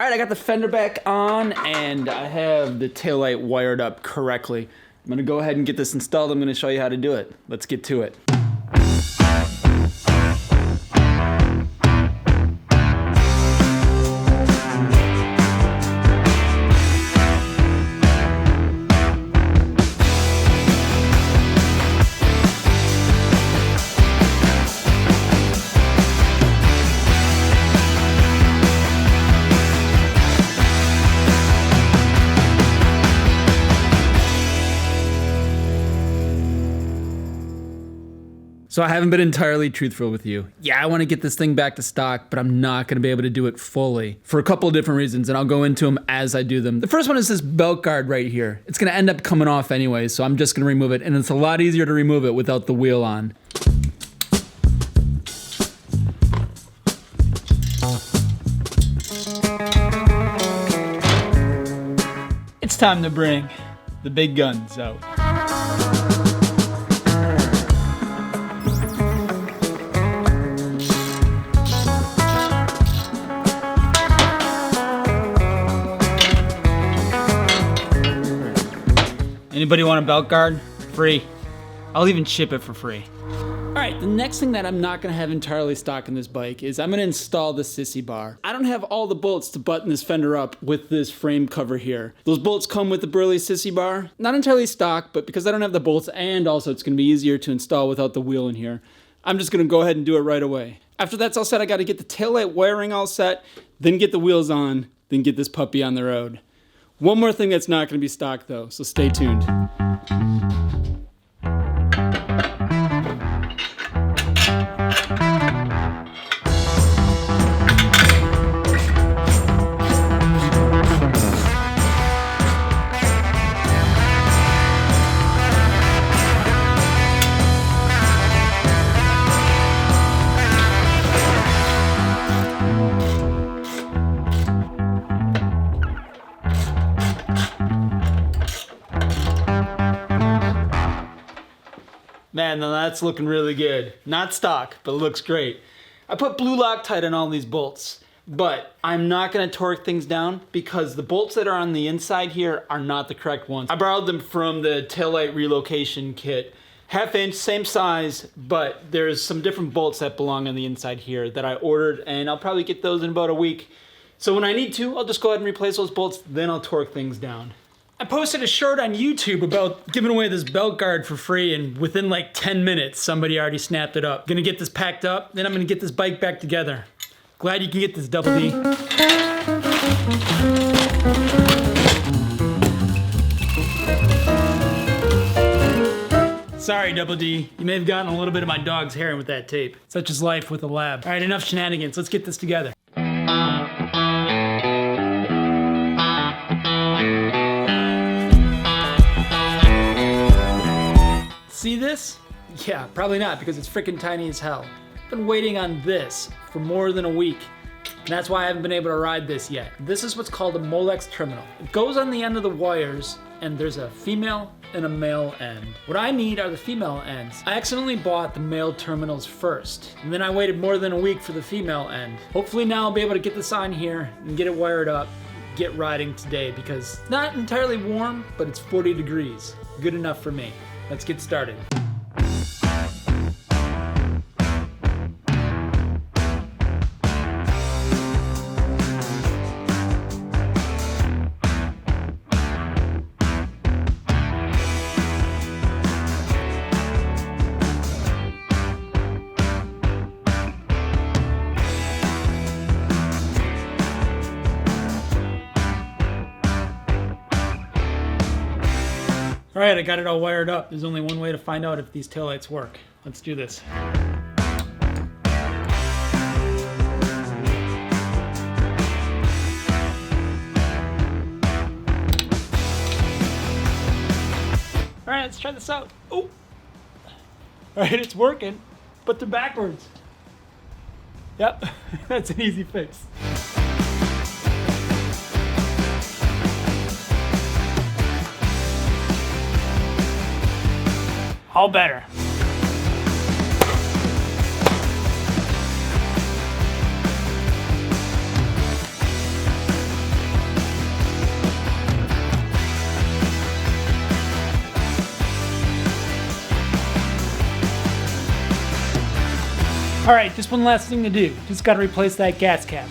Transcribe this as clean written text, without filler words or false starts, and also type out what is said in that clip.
All right, I got the fender back on and I have the taillight wired up correctly. I'm gonna go ahead and get this installed. I'm gonna show you how to do it. Let's get to it. So I haven't been entirely truthful with you. Yeah, I want to get this thing back to stock, but I'm not going to be able to do it fully for a couple of different reasons, and I'll go into them as I do them. The first one is this belt guard right here. It's going to end up coming off anyway, so I'm just going to remove it, and it's a lot easier to remove it without the wheel on. It's time to bring the big guns out. Anybody want a belt guard? Free. I'll even ship it for free. All right, the next thing that I'm not gonna have entirely stock in this bike is I'm gonna install the sissy bar. I don't have all the bolts to button this fender up with this frame cover here. Those bolts come with the Burley sissy bar. Not entirely stock, but because I don't have the bolts and also it's gonna be easier to install without the wheel in here, I'm just gonna go ahead and do it right away. After that's all set, I gotta get the taillight wiring all set, then get the wheels on, then get this puppy on the road. One more thing that's not going to be stock though, so stay tuned. Man, now that's looking really good. Not stock, but it looks great. I put blue Loctite on all these bolts, but I'm not gonna torque things down because the bolts that are on the inside here are not the correct ones. I borrowed them from the taillight relocation kit. 1/2 inch, same size, but there's some different bolts that belong on the inside here that I ordered, and I'll probably get those in about a week. So when I need to, I'll just go ahead and replace those bolts, then I'll torque things down. I posted a short on YouTube about giving away this belt guard for free, and within like 10 minutes, somebody already snapped it up. Gonna get this packed up, then I'm gonna get this bike back together. Glad you can get this, Double D. Sorry, Double D. You may have gotten a little bit of my dog's hair in with that tape. Such is life with a lab. All right, enough shenanigans. Let's get this together. See this? Yeah, probably not because it's freaking tiny as hell. I've been waiting on this for more than a week, and that's why I haven't been able to ride this yet. This is what's called a Molex terminal. It goes on the end of the wires, and there's a female and a male end. What I need are the female ends. I accidentally bought the male terminals first, and then I waited more than a week for the female end. Hopefully now I'll be able to get this on here and get it wired up, get riding today, because it's not entirely warm, but it's 40 degrees. Good enough for me. Let's get started. All right, I got it all wired up. There's only one way to find out if these taillights work. Let's do this. All right, let's try this out. Oh, all right, it's working, but they're backwards. Yep, that's an easy fix. All better. All right, just one last thing to do. Just got to replace that gas cap.